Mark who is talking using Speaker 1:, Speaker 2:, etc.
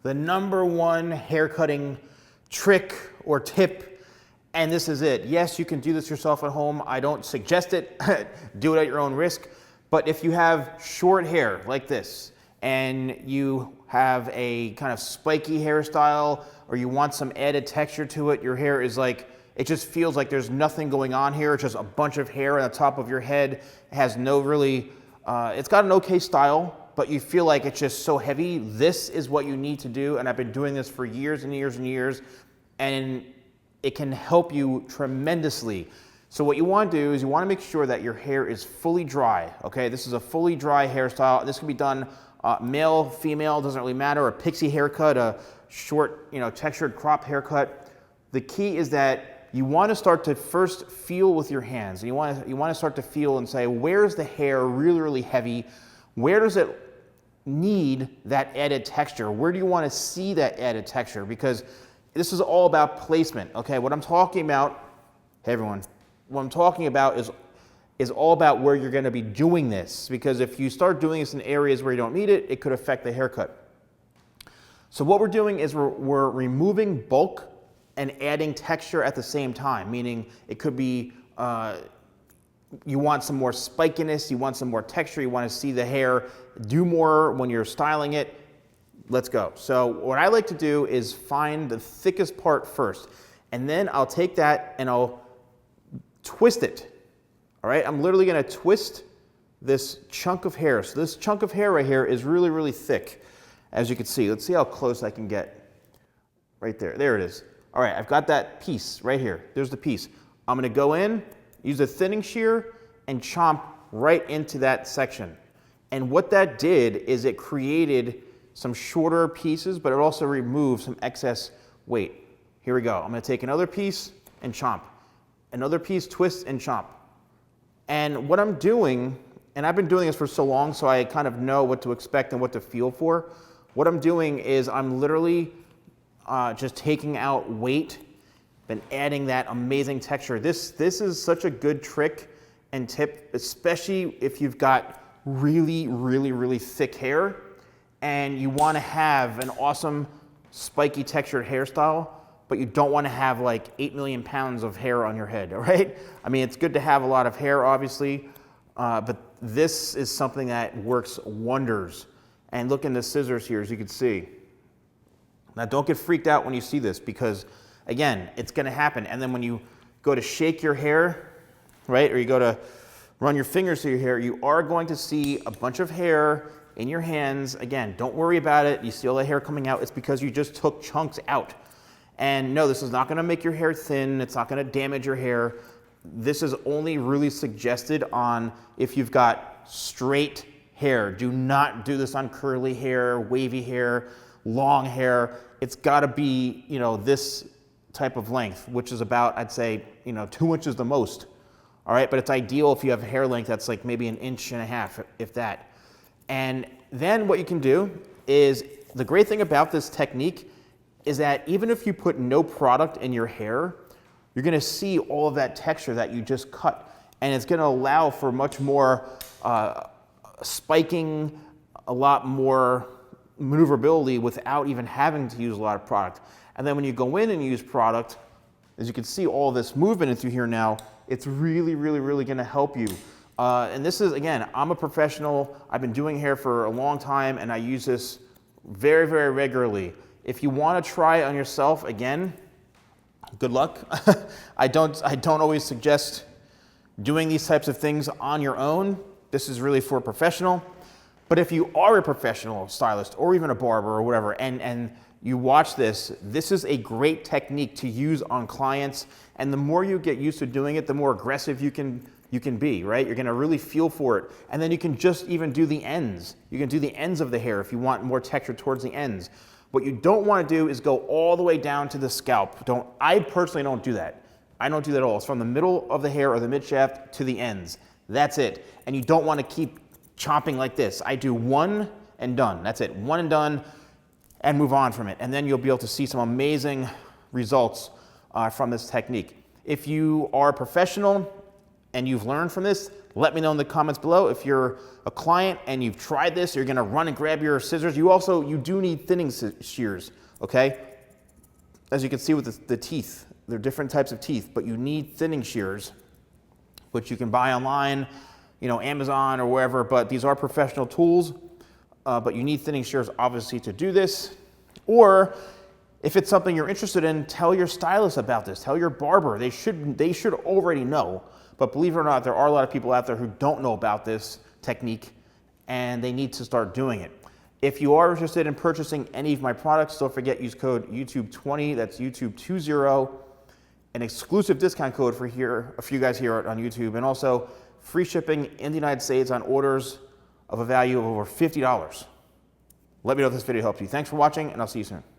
Speaker 1: the #1 haircutting trick or tip, and this is it. Yes, you can do this yourself at home. I don't suggest it. Do it at your own risk. But if you have short hair like this, and you have a kind of spiky hairstyle, or you want some added texture to it, your hair is like, it just feels like there's nothing going on here. It's just a bunch of hair on the top of your head. It has no really, it's got an okay style, but you feel like it's just so heavy. This is what you need to do, and I've been doing this for years and years and years, and it can help you tremendously. So what you want to do is you want to make sure that your hair is fully dry, okay? This is a fully dry hairstyle. This can be done male, female, doesn't really matter, a pixie haircut, a short, textured crop haircut. The key is that you want to start to first feel with your hands. You want to start to feel and say, where's the hair really, really heavy? Where does it need that added texture? Where do you want to see that added texture? Because this is all about placement, okay? What I'm talking about, hey everyone, what I'm talking about is all about where you're going to be doing this. Because if you start doing this in areas where you don't need it, it could affect the haircut. So what we're doing is we're removing bulk and adding texture at the same time, meaning it could be you want some more spikiness, you want some more texture, you want to see the hair do more when you're styling it. Let's go. So what I like to do is find the thickest part first, and then I'll take that and I'll twist it. All right, I'm literally going to twist this chunk of hair. So this chunk of hair right here is really, really thick, as you can see. Let's see how close I can get. Right there. There it is. All right, I've got that piece right here. There's the piece. I'm going to go in, use a thinning shear, and chomp right into that section. And what that did is it created some shorter pieces, but it also removed some excess weight. Here we go. I'm going to take another piece and chomp. Another piece, twist and chomp. And what I'm doing, and I've been doing this for so long, so I kind of know what to expect and what to feel for. What I'm doing is I'm literally just taking out weight and adding that amazing texture. This is such a good trick and tip, especially if you've got really, really, really thick hair and you want to have an awesome spiky textured hairstyle, but you don't want to have like 8 million pounds of hair on your head, all right? I mean, it's good to have a lot of hair, obviously, but this is something that works wonders. And look in the scissors here, as you can see. Now, don't get freaked out when you see this because, again, it's going to happen. And then when you go to shake your hair, right, or you go to run your fingers through your hair, you are going to see a bunch of hair in your hands. Again, don't worry about it. You see all the hair coming out. It's because you just took chunks out. And no, this is not going to make your hair thin. It's not going to damage your hair. This is only really suggested on if you've got straight hair. Do not do this on curly hair, wavy hair, long hair. It's got to be, this type of length, which is about, I'd say, 2 inches the most. All right, but it's ideal if you have hair length that's like maybe 1.5 inches, if that. And then what you can do is, the great thing about this technique is that even if you put no product in your hair, you're going to see all of that texture that you just cut. And it's going to allow for much more spiking, a lot more maneuverability without even having to use a lot of product. And then when you go in and use product, as you can see all this movement in through here now, it's really, really, really going to help you. And this is, again, I'm a professional. I've been doing hair for a long time, and I use this very, very regularly. If you want to try it on yourself, again, good luck. I don't always suggest doing these types of things on your own. This is really for a professional. But if you are a professional stylist or even a barber or whatever, and you watch this, this is a great technique to use on clients. And the more you get used to doing it, the more aggressive you can be, right? You're going to really feel for it. And then you can just even do the ends. You can do the ends of the hair if you want more texture towards the ends. What you don't want to do is go all the way down to the scalp. I personally don't do that. I don't do that at all. It's from the middle of the hair or the mid shaft to the ends. That's it. And you don't want to keep chopping like this. I do one and done. That's it. One and done, and move on from it. And then you'll be able to see some amazing results from this technique. If you are a professional, and you've learned from this, let me know in the comments below. If you're a client and you've tried this, you're gonna run and grab your scissors. You do need thinning shears, okay? As you can see with the teeth, there are different types of teeth, but you need thinning shears, which you can buy online, you know, Amazon or wherever, but these are professional tools, but you need thinning shears obviously to do this. Or if it's something you're interested in, tell your stylist about this, tell your barber. They should already know, but believe it or not, there are a lot of people out there who don't know about this technique and they need to start doing it. If you are interested in purchasing any of my products, don't forget, use code YouTube20, that's YouTube20, an exclusive discount code for you guys here on YouTube, and also free shipping in the United States on orders of a value of over $50. Let me know if this video helped you. Thanks for watching, and I'll see you soon.